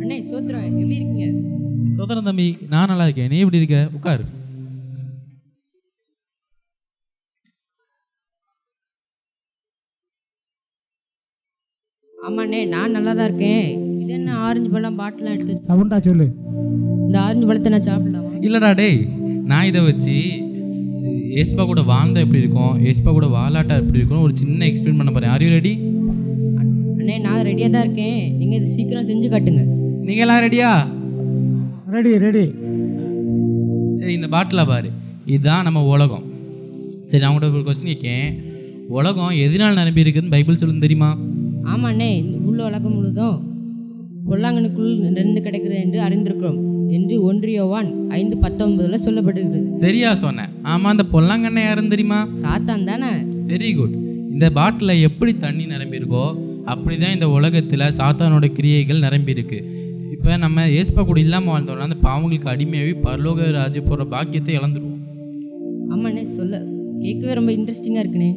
அண்ணே சோத்ரம், எப்படி இருக்கீங்க? ஸ்தோத்திரம் தம்பி, நான் நல்லா இருக்கேன். நீ எப்படி இருக்க? உட்கார். ஆமாண்ணே, நான் நல்லா தான் இருக்கேன். இது என்ன ஆரஞ்சு பழம் பாட்டிலாம் எடுத்து சவுண்டா சொல்லு. இந்த ஆரஞ்சு பழத்தை நான் சாப்பிடலாமா? இல்லைடா டேய், நான் இதை வச்சு ஏஸ்பா கூட வாழ்ந்தா எப்படி இருக்கும், ஏஸ்பா கூட வாலாட்டா எப்படி இருக்கும் ஒரு சின்ன எக்ஸ்பிளைன் பண்ண போகிறேன். Are you ready? அண்ணே நான் ரெடியாக தான் இருக்கேன். நீங்கள் இது சீக்கிரம் செஞ்சு காட்டுங்க. நீங்கள் எல்லாம் ரெடியா? Ready ready. சரி, இந்த பாட்டில் பாரு, இதுதான் நம்ம உலகம். சரி, நான் உங்கள்கிட்ட ஒரு கொஸ்டின் கேட்கேன். உலகம் எதனால் நிரம்பி இருக்குதுன்னு பைபிள் சொல்லுன்னு தெரியுமா? ஆமாண்ணே, இந்த உள்ள உலகம் முழுதும் பொல்லாங்கனுக்குள் ரெண்டு கிடைக்கிறது என்று அறிந்திருக்கிறோம் என்று 1 யோவான் 5:19 சொல்லப்பட்டிருக்கிறது. சரியா சொன்னேன். ஆமாம், அந்த பொல்லாங்கண்ணை யாருன்னு தெரியுமா? சாத்தான் தானே? Very good. இந்த பாட்டில் எப்படி தண்ணி நிரம்பி இருக்கோ அப்படி தான் இந்த உலகத்தில் சாத்தானோட கிரியைகள் நிரம்பி இருக்கு. இப்போ நம்ம ஏஸ்பா கூட இல்லாமல் வாழ்ந்தோம்னா அந்த பாவங்களுக்கு அடிமையாகி பரலோக ராஜ்ய போகிற பாக்கியத்தை இழந்துருவோம். ஆமாண்ணே, சொல்ல கேட்கவே ரொம்ப இன்ட்ரெஸ்டிங்காக இருக்குண்ணே.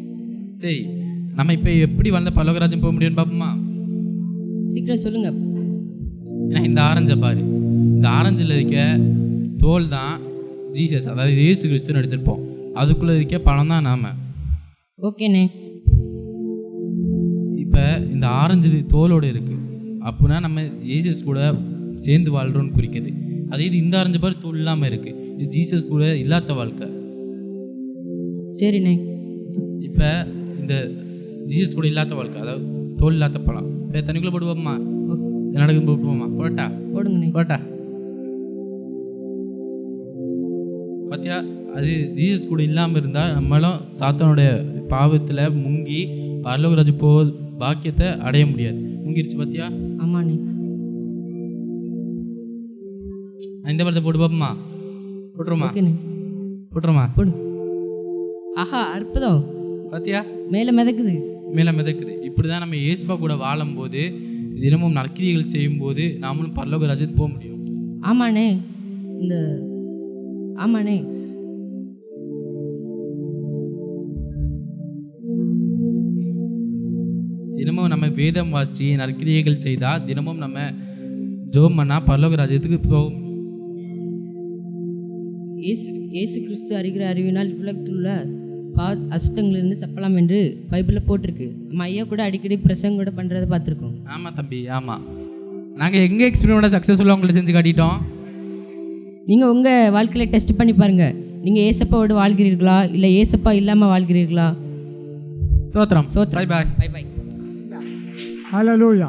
சரி, நம்ம இப்போ எப்படி வாழ்ந்த பரலோக ராஜ்யம் போக முடியும்னு பார்ப்போமா? சீக்கிரம் சொல்லுங்க. ஏன்னா இந்த ஆரஞ்சை பாரு, இந்த ஆரஞ்சில் இருக்க தோல் தான் ஜீசஸ், அதாவது இயேசு கிறிஸ்துன்னு எடுத்திருப்போம். அதுக்குள்ளே இருக்க பழம் தான் நாம. ஓகேண்ணே. இப்போ இந்த ஆரஞ்சு தோலோடு இருக்குது அப்படின்னா நம்ம ஜீசஸ் கூட சேர்ந்து வாழ்கிறோன்னு குறிக்குது. அதே இது இந்த ஆரஞ்சு பாரு தோல் இல்லாமல் இருக்குது, இது ஜீசஸ் கூட இல்லாத வாழ்க்கை. சரிண்ணே. இப்போ இந்த ஜீசஸ் கூட இல்லாத வாழ்க்கை, அதாவது தோல் இல்லாத பழம். இப்போ தண்ணிக்குள்ளே போடுவோம்மா, நடக்கு போட்டுவோம்மா, போட்டா போடுங்கண்ணே. போட்டா பார்த்தியா, அது ஜீசஸ் கூட இல்லாமல் இருந்தால் நம்மளும் சாத்தானுடைய பாவத்தில் முங்கி பரலோகராஜ் பாக்கியத்தை அடைய முடியாது. முங்கிருச்சு பார்த்தியா? ஆமாண்ணே. இந்த படத்தை போட்டு பார்ப்போம்மா, போட்டுருமா? ஓகேண்ணே, போட்டுருமா? போடு. ஆஹா, அற்புதம். பார்த்தியா, மேலே மிதக்குது. மேலே மிதக்குது. இப்படி தான் நம்ம இயேசுபா கூட வாழும்போது, தினமும் நற்கிரியைகள் செய்யும்போது நாமளும் பரலோக ராஜ்யத்துக்கு போக முடியும். ஆமாண்ணே. இந்த ஆமாண்ணே. தினமும் நம்ம வேதம் வாசித்து நற்கிரியைகள் செய்தால் தினமும் நம்ம ஜெபம் பண்ணா பரலோக ராஜ்யத்துக்கு போகும். இயேசு கிறிஸ்து அறிகிற அறிவினால் உலகத்தில் உள்ள அசுத்தங்களிலிருந்து தப்பலாம் என்று பைபிளில் போட்டிருக்கு. நம்ம ஐயா கூட அடிக்கடி பிரசங்கம் கூட பண்ணுறதை பார்த்துருக்கோம். ஆமாம் தம்பி, ஆமாம். நாங்கள் எங்கே எக்ஸ்பீரியன்ஸாக சக்ஸஸ்ஃபுல்லாக உங்களை செஞ்சு காட்டிட்டோம். நீங்கள் உங்கள் வாழ்க்கையில் டெஸ்ட் பண்ணி பாருங்கள். நீங்கள் ஏசப்பாவோடு வாழ்கிறீர்களா இல்லை ஏசப்பா இல்லாமல் வாழ்கிறீர்களா? ஸ்தோத்திரம். சோத்ரம். Bye bye. Bye bye. ஹல்லேலூயா.